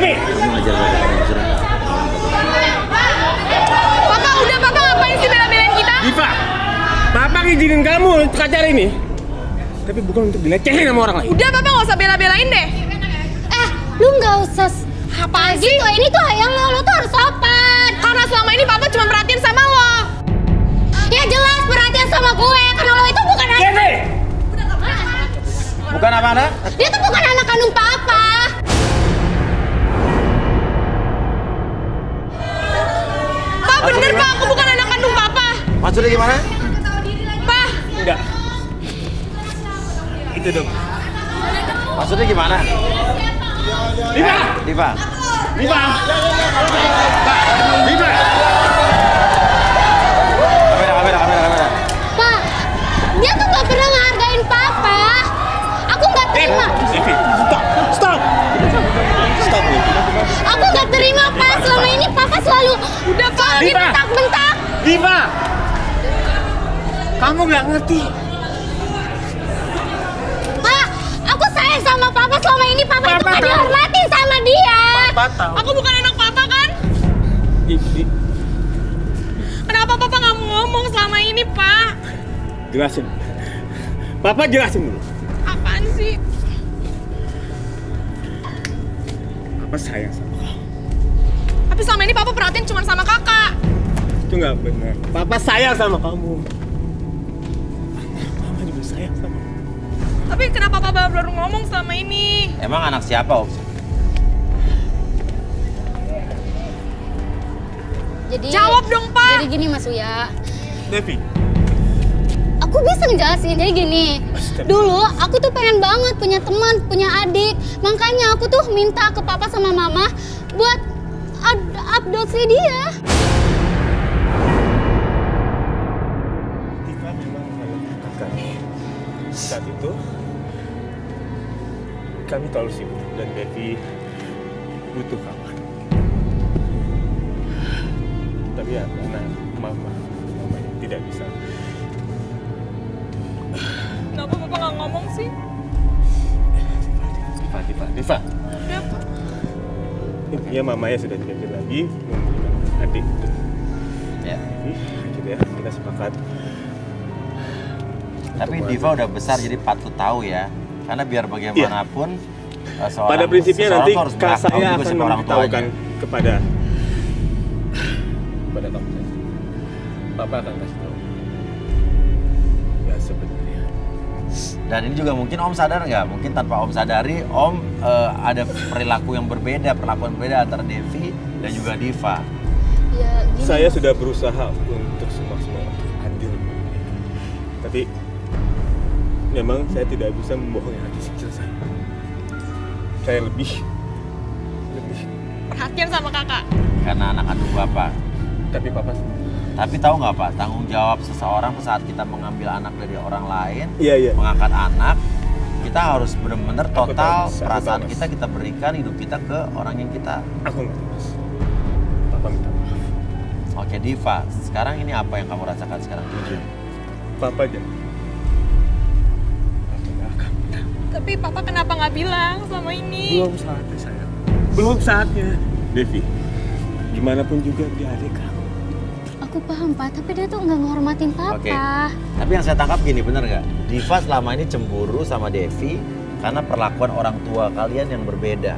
Devi! Papa, udah Papa ngapain sih bela-belain kita? Diva! Papa ngizinin kamu untuk acara ini. Tapi bukan untuk dilecehin sama orang lain. Udah Papa nggak usah bela-belain deh. Lu nggak usah Apaan sih? gitu, ini tuh ayang lo tuh harus sopan. Karena selama ini Papa cuma perhatiin sama lo. Ya jelas perhatian sama gue, karena lo itu bukan anak. Devi! Bukan apa Anda? Dia tuh bukan anak kandung Papa. Pak, bener Pak, aku bukan anak kandung Papa. Maksudnya gimana? Pak, Enggak. Itu dong. Maksudnya gimana? Diva! Diva. Diva! Diva! Kamera. Pak, dia tuh nggak pernah ngehargain Papa. Aku nggak terima. Devi, stop! Stop, Devi. Aku nggak terima Pak. Selama ini Papa selalu Diva! dibentak-bentak. Diva! Kamu nggak ngerti. Pak, aku sayang sama Papa. Selama ini Papa itu Papa nggak tahu. dihormatin sama dia. Papa tahu. aku bukan anak Papa kan? Kenapa Papa nggak mau ngomong selama ini Pak? Jelasin. Papa jelasin dulu. Apaan sih? Papa sayang sama kamu. Tapi selama ini Papa perhatiin cuma sama kakak. Itu nggak benar. Papa sayang sama kamu. Mama juga sayang sama kamu. Tapi kenapa Papa baru ngomong selama ini? Emang anak siapa, Om? Jadi Jawab dong Pak. Jadi gini Mas Uya. Devi. Aku bisa ngejelasin, jadi gini. Dulu aku tuh pengen banget punya teman, punya adik. Makanya aku tuh minta ke Papa sama Mama buat adopsi dia. Diva memang adalah kakak kami. Saat itu kami terlalu sibuk dan Devi butuh kawan. Tapi ya karena mama tidak bisa. Kenapa Papa nggak ngomong sih? Diva. Udah Pak. Intinya mamanya sudah tidak bisa lagi memberikan adik untuk Ya. Devi. Akhirnya kita sepakat. Tapi Diva udah besar jadi patut tahu ya. Karena biar bagaimanapun Pada prinsipnya nanti seseorang tuh harus berhak tahu saya juga akan sama orang memberitahukan tuanya. kepada kamu. Papa akan kasih tahu. Ya sebenarnya. Dan ini juga mungkin Om sadar nggak? Mungkin tanpa Om sadari, Om ada perilaku yang berbeda, perlakuan berbeda antara Devi dan juga Diva. Ya, gini. Saya sudah berusaha untuk semaksimal untuk adil. Tapi memang saya tidak bisa membohongi hati kecil saya. Saya lebih Perhatian sama kakak. Karena anak kandung Bapak. tapi Papa Tapi tahu nggak Pak, tanggung jawab seseorang saat kita mengambil anak dari orang lain, Iya. mengangkat anak, kita harus benar-benar Aku total tahu, Mas. Aku perasaan tahu, Mas. kita berikan hidup kita ke orang yang kita. Aku ngerti, Mas. Papa minta maaf. Oke Diva, sekarang ini apa yang kamu rasakan sekarang jujur? Papa jangan. Papa nggak akan minta. Tapi Papa kenapa nggak bilang selama ini? Belum saatnya sayang. Belum saatnya. Devi, gimana pun juga dia adik kamu. Aku paham Pak, tapi dia tuh nggak nghormatin Papa. Oke. Tapi yang saya tangkap gini, bener nggak? Diva selama ini cemburu sama Devi karena perlakuan orang tua kalian yang berbeda.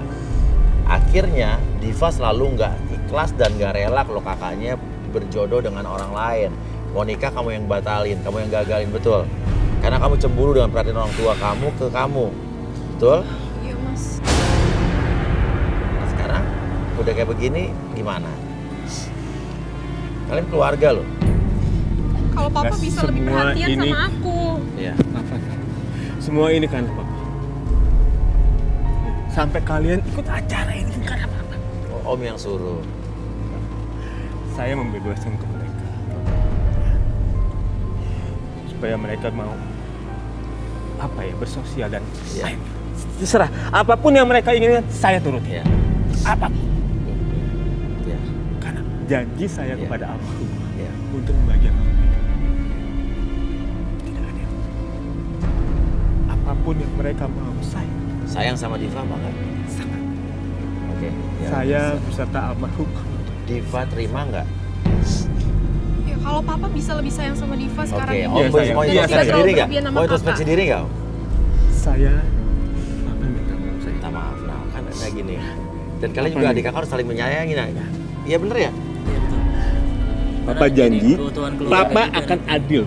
Akhirnya Diva selalu nggak ikhlas dan nggak rela kalau kakaknya berjodoh dengan orang lain. Mau nikah kamu yang batalin, kamu yang gagalin, betul? Karena kamu cemburu dengan perhatian orang tua kamu ke kamu, betul? Iya Mas. Nah, sekarang udah kayak begini, gimana? Kalian keluarga loh. Kalau Papa Nah, bisa lebih semua perhatian ini- sama aku. Iya. Papa, semua ini kan Papa. Sampai kalian ikut acara ini karena Papa. Om yang suruh. Saya membebaskan ke mereka. Supaya mereka mau bersosial dan Iya. terserah apapun yang mereka inginkan saya turuti. Iya. Apapun. Iya. Karena janji saya Iya. kepada almarhum Iya. untuk membahagiakan mereka. Tidak ada yang apapun yang mereka mau saya Sayang sama Diva apa enggak? sangat. Oke, ya. Saya beserta almarhum. Diva terima nggak? Ya, kalau papa bisa lebih sayang sama Diva sekarang Oke, ini. Om Iya, mau sayang. mau Iya, introspeksi sayang. diri nggak? Berlebihan sama Mau introspeksi kakak. diri nggak? Saya minta maaf saya. Minta maaf, nah kan kayak gini. Dan kalian juga adik kakak harus saling menyayangi, nah. Iya bener ya? Papa janji, Papa akan adil.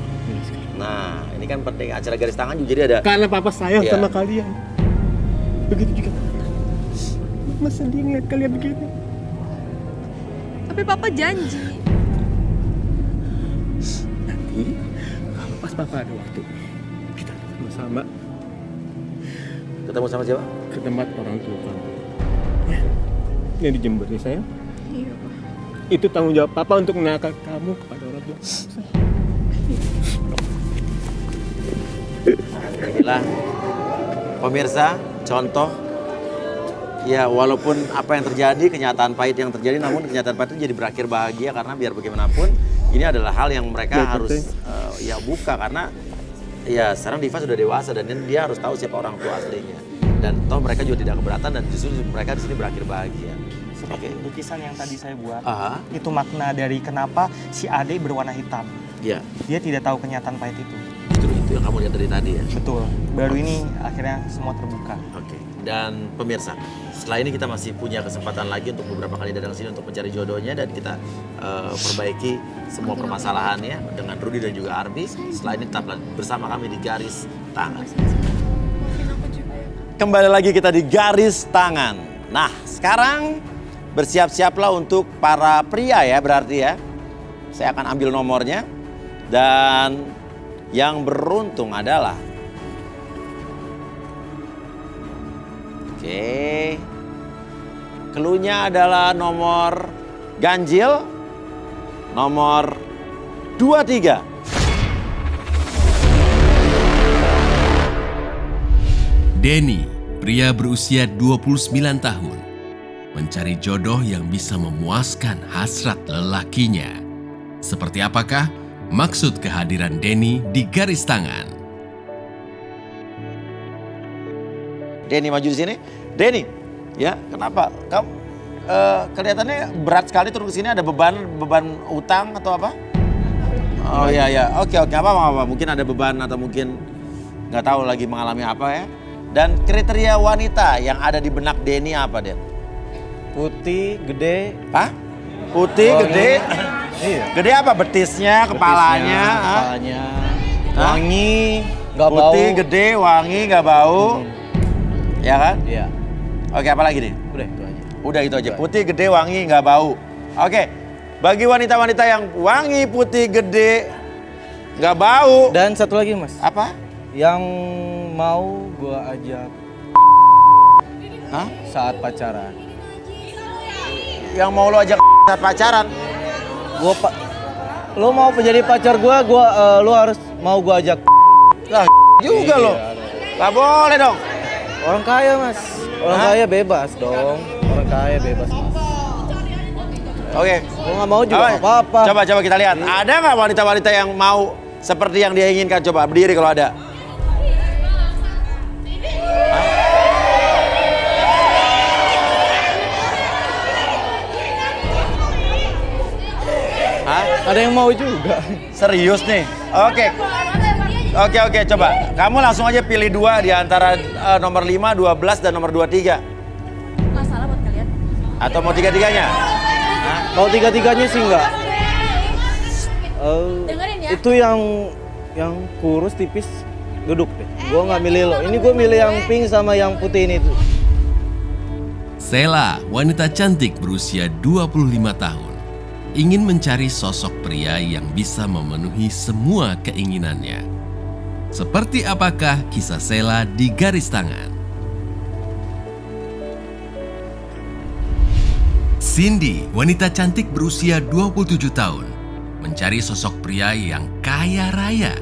Nah, ini kan penting acara garis tangan juga jadi ada. Karena Papa sayang Iya. sama kalian. Begitu juga Mama. Mama sedih ngeliat kalian begini. Tapi papa janji. Nanti, kalau pas Papa ada waktu, kita sama-sama Ketemu sama siapa? ke tempat orang tua kamu. Ya. Yang di Jember nih sayang. Iya, Pak. Itu tanggung jawab Papa untuk mengenalkan kamu kepada orang tua. Inilah pemirsa contoh ya, walaupun apa yang terjadi, kenyataan pahit yang terjadi, namun kenyataan pahit itu jadi berakhir bahagia karena biar bagaimanapun ini adalah hal yang mereka Ya, harus penting. ya buka karena ya sekarang Diva sudah dewasa dan dia harus tahu siapa orang tua aslinya dan toh mereka juga tidak keberatan dan justru mereka di sini berakhir bahagia. Seperti Oke. lukisan yang tadi saya buat, Aha, itu makna dari kenapa si Ade berwarna hitam. ya Dia tidak tahu kenyataan pahit itu. justru itu yang kamu lihat dari tadi ya. Betul. Baru ini akhirnya semua terbuka. Oke. Dan pemirsa, setelah ini kita masih punya kesempatan lagi untuk beberapa kali datang sini untuk mencari jodohnya dan kita perbaiki semua permasalahannya dengan Rudy dan juga Arbi. Setelah ini tetaplah bersama kami di Garis Tangan. Maafin aku juga ya. Kembali lagi kita di Garis Tangan. Nah, sekarang bersiap-siaplah untuk para pria ya berarti ya. Saya akan ambil nomornya dan yang beruntung adalah oke. Cluenya adalah nomor ganjil nomor 23. Denny, pria berusia 29 tahun, mencari jodoh yang bisa memuaskan hasrat lelakinya. Seperti apakah maksud kehadiran Denny di Garis Tangan? Denny maju di sini. Denny, ya kenapa? Kamu kelihatannya berat sekali turun ke sini. Ada beban utang atau apa? Oh iya ya, oke apa. Mungkin ada beban atau mungkin nggak tahu lagi mengalami apa ya. Dan kriteria wanita yang ada di benak Denny apa, Den? Putih, gede. Hah? Putih, Wangi. gede. Iya. Gede apa? Betisnya, kepalanya, hah? Kepalanya. Hah? Wangi, nggak bau. Putih, gede, wangi, nggak bau. Ya kan? Iya. Oke, apa lagi nih? Udah itu aja. Udah itu aja. Putih, gede, wangi, nggak bau. Oke. Bagi wanita-wanita yang wangi, putih, gede, nggak bau. Dan satu lagi mas, Apa? yang mau gua ajak Hah? saat pacaran. Yang mau lo ajak saat pacaran? Lo mau jadi pacar gua, lo harus mau gua ajak. Lah juga lo. Nggak boleh dong. Orang kaya mas, orang Hah? kaya bebas dong. Orang kaya bebas mas. Oke. Gua nggak mau juga nggak apa-apa. Coba kita lihat. Ada nggak wanita-wanita yang mau seperti yang dia inginkan? Coba berdiri kalau ada. Hah? Ada yang mau juga. Serius nih? Oke, coba. Kamu langsung aja pilih dua di antara nomor 5, 12, dan nomor 23. Masalah buat kalian. Atau mau tiga-tiganya? Kalau tiga-tiganya sih enggak. Dengerin ya. Itu yang kurus tipis duduk deh. Gua nggak milih lo. Ini gua milih yang pink sama yang putih ini tuh. Sela, wanita cantik berusia 25 tahun, ingin mencari sosok pria yang bisa memenuhi semua keinginannya. Seperti apakah kisah Sela di Garis Tangan? Cindy, wanita cantik berusia 27 tahun, mencari sosok pria yang kaya raya.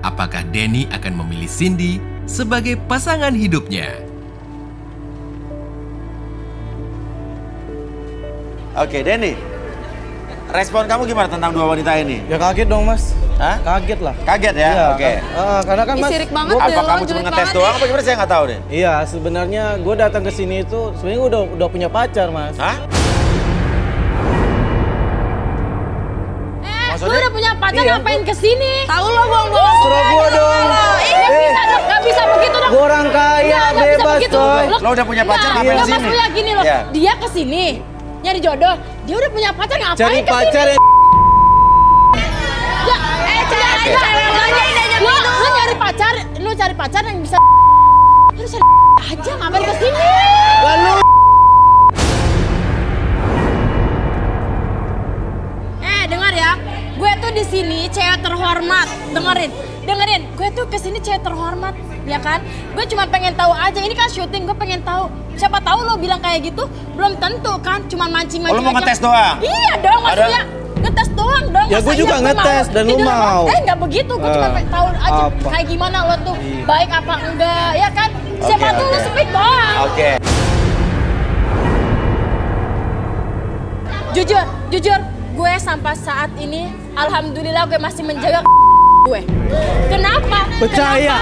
Apakah Denny akan memilih Cindy sebagai pasangan hidupnya? Oke, Denny. respon kamu gimana tentang dua wanita ini? Ya kaget dong mas. Hah? Kaget lah. Kaget ya? Iya, Oke. karena kan mas. Sirik banget Apa deh lo, kamu cuma julid ngetes banget doang deh. apa gimana saya nggak tahu deh? Iya, sebenarnya gue datang ke sini itu sebenarnya gue udah punya pacar mas. Hah? Gue udah punya pacar, Iya, ngapain kesini? Tahu lo buang-buang. Terserah gue dong. Gak bisa begitu dong. Gue orang kaya, Nggak bisa bebas begitu. coy. Lo udah punya pacar ngapain Nggak, kesini? maksudnya gini loh, Iya. dia kesini nyari jodoh, dia udah punya pacar ngapain Cari kesini? pacar yang Ya, lu cari pacar yang bisa lu cari aja ngapain kesini? lalu. Dengar ya, gue tuh di sini cewek terhormat. Dengerin, gue tuh kesini cewek terhormat, ya kan? Gue cuma pengen tahu aja, ini kan syuting, gue pengen tahu. Siapa tahu lo bilang kayak gitu, belum tentu kan, cuma mancing-mancing Oh, lo mau aja. ngetes doang? Iya dong, maksudnya ngetes doang dong. Ya, Masa gue juga iya ngetes dan lu Itu doang. mau. Nggak begitu, gue cuma pengen tahu aja Apa? kayak gimana lo tuh, Iya. baik apa enggak, ya kan? Siapa Oke, tuh lo oke. speak doang. Oke. Jujur, gue sampai saat ini, alhamdulillah gue masih menjaga gue. Kenapa? Percaya.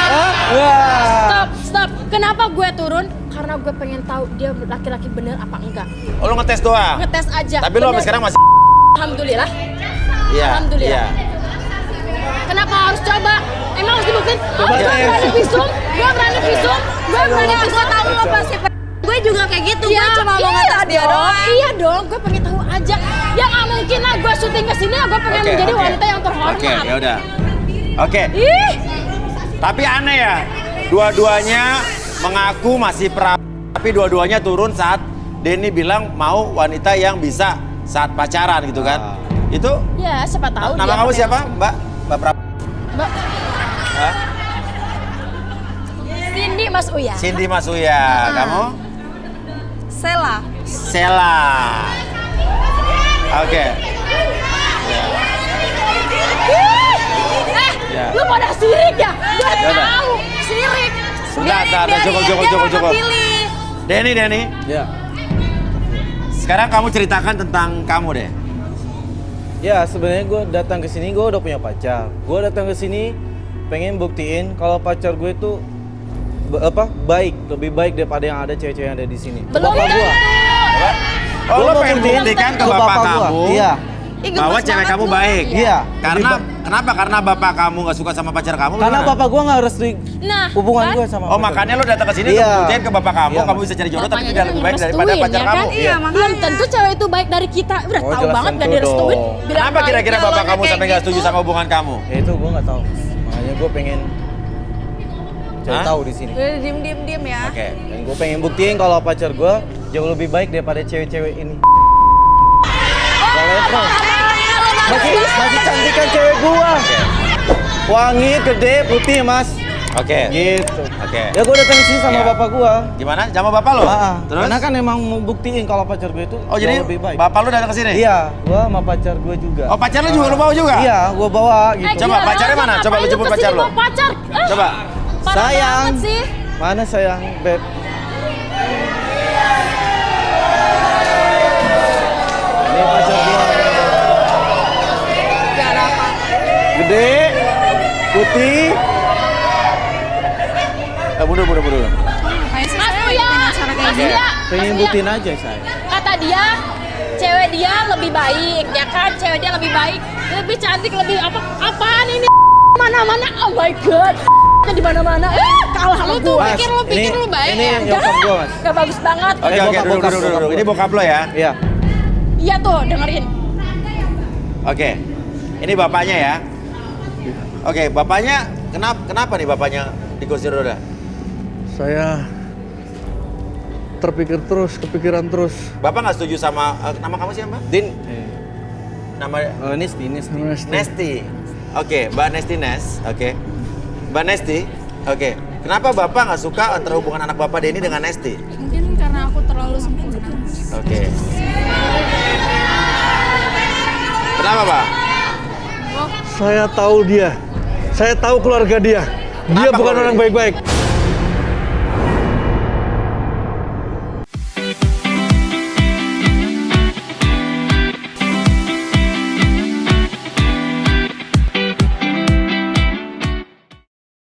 Hah? Wah. Stop. Kenapa gue turun? Karena gue pengen tahu dia laki-laki bener apa enggak. Oh, lo ngetes doang? Ngetes aja. Tapi lo sampai bener. sekarang masih Alhamdulillah. Iya. Alhamdulillah. Iya. Kenapa harus coba? Emang harus dibuktiin? Coba Gue tes. berani visum. Gue berani visum. Tahu lo pasti. Gue juga kayak gitu. Gue cuma mau ngetes dia doang. Iya dong. Gue pengen tahu aja. Ya nggak mungkin lah. Gue syuting kesini. Gue pengen Oke, menjadi oke. wanita yang terhormat. Oke, ya udah. Oke. Ih. Tapi aneh ya. Dua-duanya mengaku masih tapi dua-duanya turun saat Denny bilang mau wanita yang bisa saat pacaran gitu kan. Itu Ya siapa tahu. nama dia kamu pengen- siapa? Mbak Mbak. Hah? Cindy Mas Uya. Cindy Mas Uya. Kamu? Sela. Sela. Oke. Ya. Lu pada sirik ya? Gue Ya udah. tahu, sirik. Sebentar, cukup. Denny. Ya. Sekarang kamu ceritakan tentang kamu deh. Ya sebenarnya gue datang ke sini gue udah punya pacar. Gue datang ke sini pengen buktiin kalau pacar gue itu baik, lebih baik daripada yang ada cewek-cewek yang ada di sini. Ke Belum bapak tentu. gue. Oh, Gua lo mau pengen buktiin buktikan ke ke bapak bapak gua. kamu Iya. bahwa cewek kamu baik. Iya. Karena kenapa? Karena bapak kamu nggak suka sama pacar kamu? Karena gimana? bapak gue nggak restui Nah, hubungan kan? gue sama Oh, pacar makanya gua. lo datang ke sini Iya. untuk buktiin ke bapak kamu, Iya, kamu bisa cari jodoh tapi Bapaknya tidak yang lebih baik daripada ngerestuin, pacar ya kamu. kan? Iya. Belum tentu cewek itu baik dari kita. Udah Oh, tahu jelas banget gak tentu direstuin. dong. Bilang Kenapa baik. kira-kira bapak kamu Kayak sampai nggak setuju gitu. sama hubungan kamu? Ya itu gue nggak tahu. Makanya gue pengen cari Hah? tahu di sini. Udah diem ya. Oke. Dan gue pengen buktiin kalau pacar gue jauh lebih baik daripada cewek-cewek ini. Gak level. Masih cantik kan cewek gua. Wangi, gede, putih mas. Oke. Gitu. Oke. Ya gue datang sini sama Iya. bapak gua. Gimana? Sama bapak lo? Terus? Karena kan emang mau buktiin kalau pacar gue itu Oh, jadi jauh lebih baik. bapak lo datang ke sini? Iya, gua sama pacar gue juga. Oh, pacar lo juga lo bawa juga? Iya, gua bawa gitu. Coba, pacarnya mana? Coba lu jemput pacar lo. Pacar. Coba. Parah Sayang. banget sih. Mana sayang, Beb? Ini pacar gua. Gak ada apa. Gede, putih. Mundur. Mas Uya. Mas Uya. Pengen buktiin aja saya. Kata dia, cewek dia lebih baik, ya kan? Cewek dia lebih baik, lebih cantik, lebih apa? Apaan ini? Mana-mana, oh my god. Di mana-mana. Kalah sama gua. Mas, Pikir lu baik ini ya? nyokap gua, Mas. Gak bagus banget. Oke, bokap, bokap, duduk. bokap. Ini bokap lo ya? Iya. Iya tuh, dengerin. Oke. Ini bapaknya ya? Oke, bapaknya kenapa nih bapaknya di kursi roda? Saya kepikiran terus. Bapak nggak setuju sama nama kamu siapa? Din. Nama Nesti. Nesti. Oke, Mbak Nesti Nes. Oke. Mbak Nesti. Oke. Kenapa Bapak nggak suka antara hubungan anak Bapak Denny dengan Nesti? Mungkin karena aku terlalu sempurna. Oke. Kenapa, Pak? Saya tahu dia. Saya tahu keluarga dia. Dia Kenapa bukan keluarga orang dia? baik-baik.